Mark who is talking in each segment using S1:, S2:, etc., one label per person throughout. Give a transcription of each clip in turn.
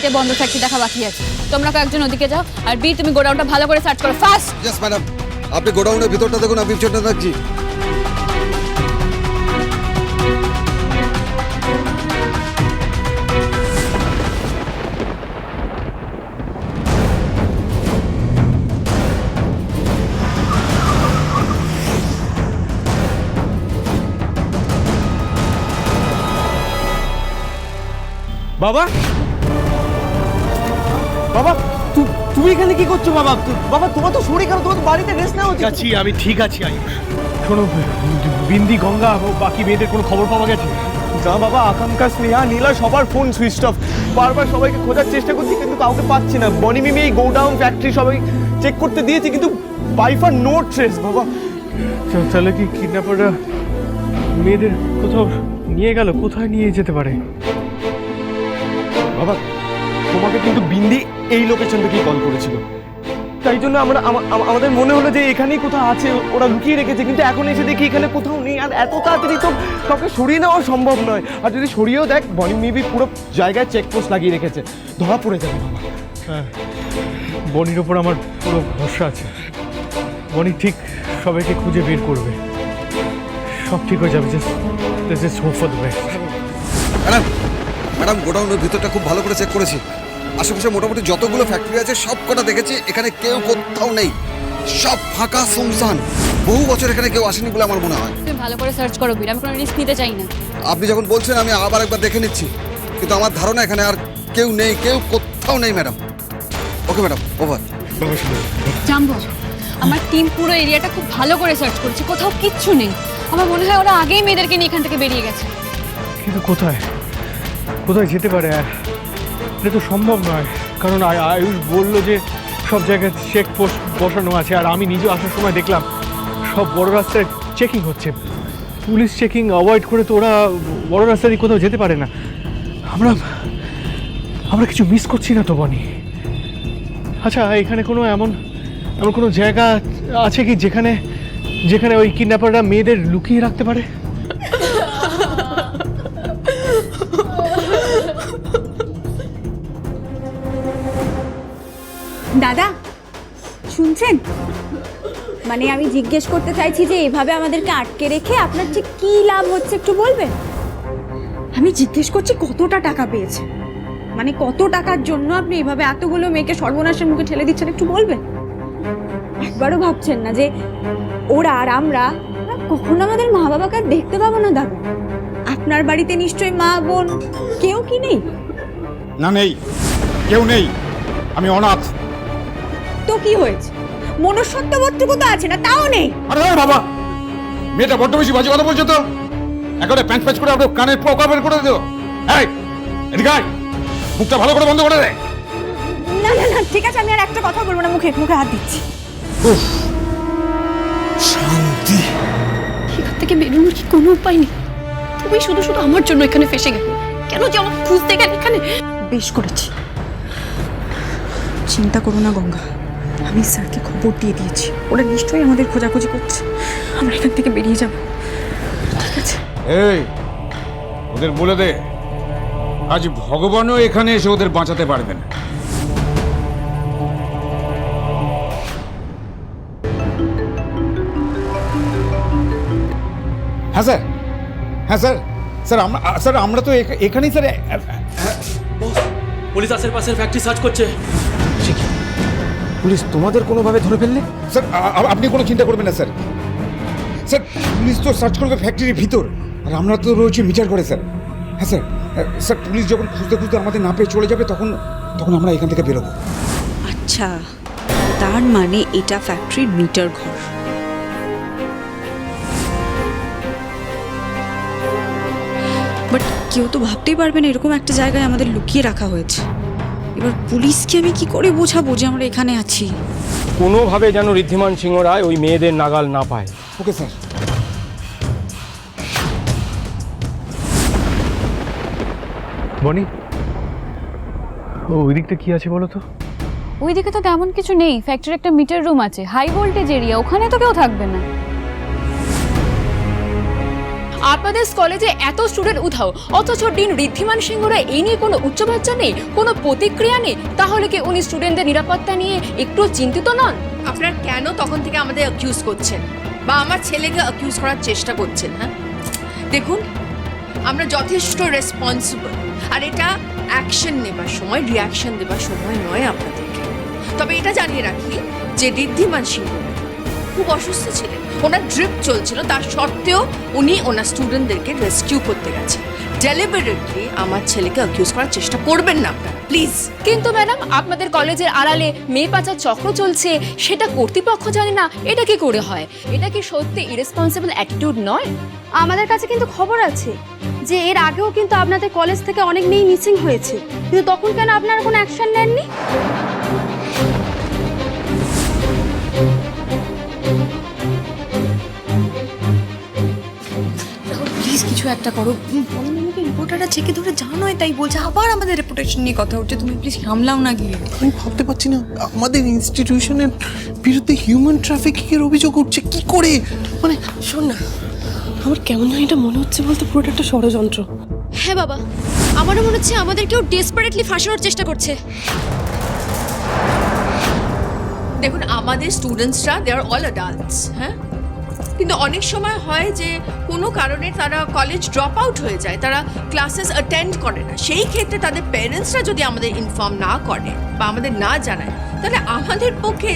S1: চারটে বন্ধ ফ্যাক্টরি দেখা বাকি আছে। তোমরা কয়েকজন ওদিকে যাও, আর বি তুমি গোডাউনটা ভালো করে সার্চ করো, ফাস্ট।
S2: ইয়েস ম্যাডাম, আপনি গোডাউনের ভিতরটা দেখুন, আমি পিছনটা দেখছি।
S3: বাবা, বাবা তুমি এখানে কি করছো? বাবা, বাবা তোমার তো শরীর খারাপ, তোমার তো বাড়িতে রেস্ট নেওয়া উচিত।
S4: আছি, আমি ঠিক আছি আয়ুষ। শোনো, বিন্দি, গঙ্গা ও বাকি মেয়েদের কোনো খবর পাওয়া গেছে?
S3: না বাবা, আকাঙ্ক্ষা, স্নেহা, নীলা সবার ফোন সুইচ অফ। বারবার সবাইকে খোঁজার চেষ্টা করছি কিন্তু কাউকে পাচ্ছি না। বনি মিমি এই গোডাউন ফ্যাক্টরি সবাই চেক করতে দিয়েছি কিন্তু বাই ফার নো ট্রেস বাবা।
S4: তাহলে কি কিডন্যাপাররা মেয়েদের কোথাও নিয়ে গেল? কোথায় নিয়ে যেতে পারে?
S3: বাবা, তোমাকে কিন্তু বিন্দি এই লোকেশন থেকেই কল করেছিল, তাই জন্য আমাদের মনে হলো যে এখানেই কোথাও আছে, ওরা লুকিয়ে রেখেছে। কিন্তু এখন এসে দেখি এখানে কোথাও নেই, আর এত তাড়াতাড়ি তো কাউকে সরিয়ে নেওয়া সম্ভব নয়। আর যদি সরিয়েও দেখ, বনি মেবি পুরো জায়গায় চেকপোস্ট লাগিয়ে রেখেছে, ধরা পড়ে যাবে বাবা।
S4: হ্যাঁ, বনির ওপর আমার পুরো ভরসা আছে। বনি ঠিক সবাইকে খুঁজে বের করবে, সব ঠিক হয়ে যাবে। Just hope for the best.
S2: Madam, madam গোডাউনের ভিতরটা খুব ভালো করে চেক করেছি। আশেপাশে মোটামুটি যতগুলো ফ্যাক্টরি আছে সব কটা দেখেছি, এখানে কেউ কোথাও নেই, সব ফাঁকা শুনশান। বহু বছর এখানে কেউ আসেনি বলে আমার মনে হয়।
S1: তুমি ভালো করে সার্চ করো বীর, আমি কোনো রিস্ক নিতে চাই না।
S2: আপনি যখন বলছেন আমি আবার একবার দেখে নিচ্ছি, কিন্তু আমার ধারণা এখানে আর কেউ নেই, কেউ কোথাও নেই ম্যাডাম। Okay madam, over.
S1: জানবো, আমার টিম পুরো এরিয়াটা খুব ভালো করে সার্চ করেছে, কোথাও কিচ্ছু নেই। আমার মনে হয় ওরা আগেই মেয়েদেরকে নিয়ে এখান থেকে বেরিয়ে গেছে।
S4: কিন্তু কোথায় কোথায় যেতে পারে? এটা তো সম্ভব নয়, কারণ আয়ুষ বললো যে সব জায়গায় চেক পোস্ট বসানো আছে, আর আমি নিজে আসার সময় দেখলাম সব বড় রাস্তায় চেকিং হচ্ছে। পুলিশ চেকিং অ্যাভয়েড করে তো ওরা বড় রাস্তা দিয়ে কোথাও যেতে পারে না। আমরা কিছু মিস করছি না তো বনি? আচ্ছা, এখানে কোনো এমন কোনো জায়গা আছে কি যেখানে যেখানে ওই কিডন্যাপাররা মেয়েদের লুকিয়ে রাখতে পারে?
S5: দাদা শুনছেন, মানে আমি জিজ্ঞেস করতে চাইছি যে এভাবে আমাদেরকে আটকে রেখে আপনার ঠিক কি লাভ হচ্ছে একটু বলবেন? আমি জিজ্ঞেস করছি কতটা টাকা পেয়েছে, মানে কত টাকার জন্য আপনি এভাবে এতগুলো মেয়েকে সর্বনাশের মুখে ঠেলে দিচ্ছেন একটু বলবেন? একবারও ভাবছেন না যে ওরা আর আমরা কখনো আমাদের মা বাবাকে আর দেখতে পাবো না? দাদা, আপনার বাড়িতে নিশ্চয়ই মা বোন কেউ কি নেই?
S6: না, নেই, কেউ নেই, আমি অনাথ।
S5: তো কি হয়েছে, মনুষ্যত্ববোধটুকু তো আছে না, তাও নেই?
S6: আরে বাবা, মেয়েটা বড্ড বেশি বাজে কথা বলছো তো। একেবারে প্যাঁচ প্যাঁচ করে আপনার কানের পোকা বের করে দিও। এই এদিকে আয়, মুখটা ভালো করে বন্ধ করে দে।
S5: না না না, ঠিক আছে, আমি আর একটা কথা বলবো না, মুখে মুখে হাত দিচ্ছি।
S6: শান্তি।
S1: এখান থেকে বেরোনোর কি কোনো উপায় নেই? তুমি শুধু শুধু আমার জন্য এখানে ফেসে গেলে কেন, যে আমার খুঁজতে গেলে এখানে?
S5: বেশ করেছি, চিন্তা করো না গঙ্গা, আমি স্যারকে খবর দিয়ে দিয়েছি, ওরা নিশ্চয়ই আমাদের খোঁজাখুঁজি করছে। আমরা এখান থেকে বেরিয়ে যাব, ঠিক আছে?
S6: এই ওদের বলে দে, আজ ভগবানও এখানে এসে ওদের বাঁচাতে পারবে না। হ্যাঁ স্যার, হ্যাঁ স্যার, স্যার আমরা তো এখানেই স্যার।
S7: পুলিশ আশেপাশের ফ্যাক্টরি সার্চ করছে।
S3: পুলিশ তোমাদের কোনোভাবে ধরে ফেললে?
S6: স্যার আপনি কোনো চিন্তা করবেন না স্যার। স্যার পুলিশ তো সার্চ করবে ফ্যাক্টরির ভিতর, আর আমরা তো রয়েছি মিটার করে স্যার। হ্যাঁ স্যার, স্যার পুলিশ যখন খুঁজতে খুঁজতে আমাদের না পেয়ে চলে যাবে তখন আমরা এখান থেকে বেরোবো।
S8: আচ্ছা, তার মানে এটা ফ্যাক্টরির মিটার ঘর। বাট কেউ তো ভাবতেই পারবে না এরকম একটা জায়গায় আমাদের লুকিয়ে রাখা হয়েছে। এবার পুলিশকে আমি কি করে বোঝাবো যে আমরা এখানে আছি?
S3: কোনোভাবে যেন ঋদ্ধিমান সিংহ রায় ওই মেয়েদের নাগাল না পায়।
S6: Okay sir.
S4: বনি, ওই দিকটা কি আছে বলো তো?
S1: ওইদিকে তো তেমন কিছু নেই, ফ্যাক্টরির একটা মিটার রুম আছে, হাই ভোল্টেজ এরিয়া, ওখানে তো কেউ থাকবে না। আপনাদের কলেজে এত স্টুডেন্ট উঠাও, অথচ ডিন ঋদ্ধিমান সিংহরা এই নিয়ে কোনো উচ্চবাচ্চা নেই, কোনো প্রতিক্রিয়া নেই। তাহলে কি উনি স্টুডেন্টদের নিরাপত্তা নিয়ে একটু চিন্তিত নন?
S7: আপনারা কেন তখন থেকে আমাদের অ্যাকিউজ করছেন বা আমার ছেলেকে অ্যাকিউজ করার চেষ্টা করছেন? হ্যাঁ, দেখুন আমরা যথেষ্ট রেসপন্সিবল, আর এটা অ্যাকশন নেবার সময়, রিয়াকশন দেবার সময় নয় আপনাদেরকে। তবে এটা জানিয়ে রাখি যে ঋদ্ধিমান সিংহ খুব অসুস্থ ছিলেন, ওনার ড্রিপ চলছিল, তার সত্ত্বেও উনি ওনার স্টুডেন্টদেরকে রেস্কিউ করতে গেছেন। ডেলিবারেটলি আমার ছেলেকে অ্যাকিউজ করার চেষ্টা করবেন না আপনারা, প্লিজ।
S1: কিন্তু ম্যাডাম, আপনাদের কলেজের আড়ালে মেয়ে পাচার চক্র চলছে, সেটা কর্তৃপক্ষ জানে না, এটা কি করে হয়? এটা কি সত্যি ইরেসপন্সিবল অ্যাটিটিউড নয়?
S5: আমাদের কাছে কিন্তু খবর আছে যে এর আগেও কিন্তু আপনাদের কলেজ থেকে অনেক মেয়ে মিসিং হয়েছে, কিন্তু তখন কেন আপনারা কোনো অ্যাকশন নেননি?
S8: প্লিজ কিছু একটা করো। বড়মামাকে রিপোর্টারটা চেকে ধরে যা নয় তাই বলছে, আবার আমাদের রেপুটেশন নিয়ে কথা উঠছে। তুমি প্লিজ সামলাও না গিয়ে।
S4: আমি ভাবতে পারছি না আমাদের ইনস্টিটিউশনের বিরুদ্ধে হিউম্যান ট্রাফিকিংয়ের অভিযোগ উঠছে কি করে। মানে
S9: শোন না, আমার কেমন হয় এটা মনে হচ্ছে বলতে, পুরোটা একটা ষড়যন্ত্র।
S1: হ্যাঁ বাবা, আমারও মনে হচ্ছে আমাদের কেউ ডেসপারেটলি ফাঁসানোর চেষ্টা করছে।
S7: দেখুন, আমাদের স্টুডেন্টসরা দে আর অল অ্যাডাল্টস, হ্যাঁ, কিন্তু অনেক সময় হয় যে কোনো কারণে তারা কলেজ ড্রপ আউট হয়ে যায়, তারা ক্লাসেস অ্যাটেন্ড করে না। সেই ক্ষেত্রে তাদের প্যারেন্টসরা যদি আমাদের ইনফর্ম না করে বা আমাদের না জানায়, তাহলে আমাদের পক্ষে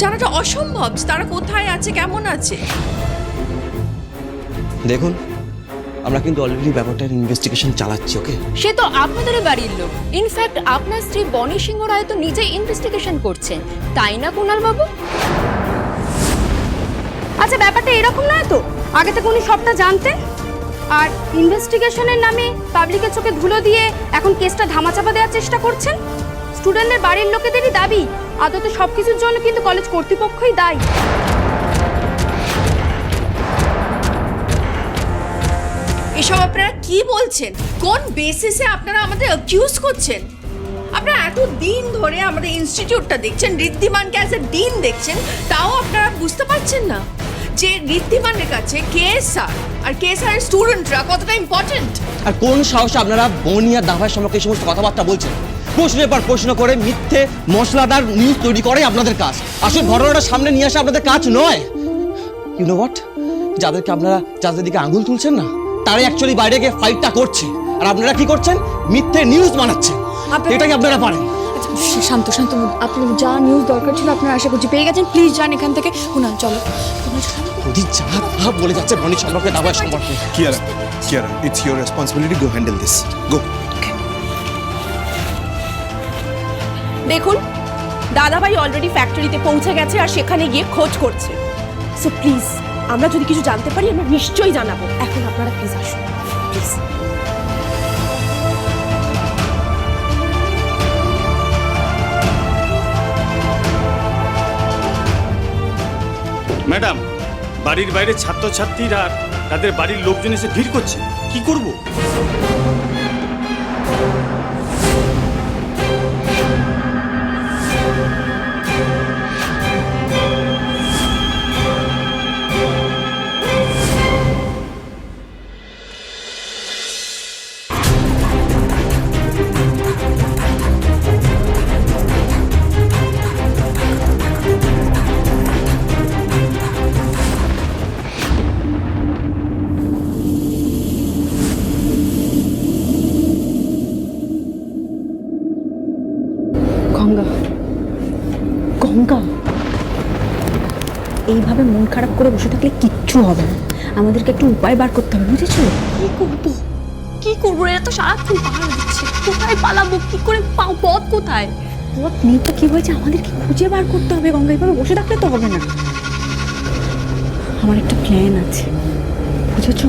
S7: জানাটা অসম্ভব যে তারা কোথায় আছে, কেমন আছে।
S3: দেখুন, আমরা কিন্তু অলরেডি ব্যাপারটার ইনভেস্টিগেশন চালাচ্ছি। ওকে,
S1: সে তো আপনাদের বাড়ির লোক। ইনফ্যাক্ট আপনার স্ত্রী বনি সিংহ রায় তো নিজেই ইনভেস্টিগেশন করছেন, তাই না কুণাল বাবু?
S5: আচ্ছা, ব্যাপারটা এরকম নয় তো, আগে থেকে উনি সবটা জানতেন, আর ইনভেস্টিগেশনের নামে পাবলিকের চোখে ধুলো দিয়ে এখন কেসটা ধামাচাপা দেওয়ার চেষ্টা করছেন। স্টুডেন্টদের বাড়ির লোকেদেরই দাবি, আদতে সবকিছুর জন্য কিন্তু কলেজ কর্তৃপক্ষই দায়ী।
S7: এসব আপনারা কি বলছেন? কোন বেসিসে আপনারা আমাদের অ্যাকিউজ করছেন? আপনারা এত দিন ধরে আমাদের ইনস্টিটিউটটা দেখছেন, ঋদ্ধিমানকে অ্যাজ এ ডিন দেখছেন, তাও আপনারা বুঝতে পারছেন না যে ঋদ্ধিমানের কাছে কেএসআর আর কেএসআর স্টুডেন্টরা কতটা ইম্পর্টেন্ট।
S3: আর কোন সাহসে আপনারা বনি আর দাভার সম্পর্কে এই সমস্ত কথাবার্তা বলছেন? প্রশ্নের পর প্রশ্ন করে মিথ্যে মশলাদার নিউজ তৈরি করে আপনাদের কাজ। আসলে ঘটনাটা সামনে নিয়ে আসা আপনাদের কাজ নয়। ইউ নো হোয়াট, যাদেরকে আপনারা যাদের দিকে আঙুল তুলছেন না, তারাই অ্যাকচুয়ালি বাইরে গিয়ে ফাইটটা করছে, আর আপনারা কি করছেন? মিথ্যে নিউজ বানাচ্ছেন। এটা কি আপনারা পারেন?
S8: শান্ত শান্ত, আপনার যা নিউজ দরকার ছিল আপনারা আশা করছি পেয়ে গেছেন। প্লিজ যান এখান থেকে। কুণাল চলো।
S3: যদি যা তা বলে যাচ্ছে বনি সম্পর্কে, দাবার সম্পর্কে।
S10: Kiara, it's your responsibility. Go handle this. Go.
S9: দেখুন, দাদাভাই অলরেডি ফ্যাক্টরিতে পৌঁছে গেছে আর সেখানে গিয়ে খোঁজ করছে। সো প্লিজ, আমরা যদি কিছু জানতে পারি আমরা নিশ্চয়ই জানাবো। এখন আপনারা প্লিজ আসুন, প্লিজ।
S11: ম্যাডাম, বাড়ির বাইরে ছাত্রছাত্রীরা আর তাদের বাড়ির লোকজন এসে ভিড় করছে, কি করব?
S5: গঙ্গা, গঙ্গা, এইভাবে মন খারাপ করে বসে থাকলে কিচ্ছু হবে না। আমাদেরকে একটু উপায় বার করতে হবে, বুঝেছো?
S1: কি করবো? কি করবো? এরা তো সারাক্ষণ পাহাড় দিচ্ছে, কোথায় পালাবো? কি করে পথ কোথায়?
S5: পথ নেই তো কি হয়েছে, আমাদেরকে খুঁজে বার করতে হবে। গঙ্গা, এইভাবে বসে থাকলে তো হবে না। আমার একটা প্ল্যান আছে, বুঝেছো?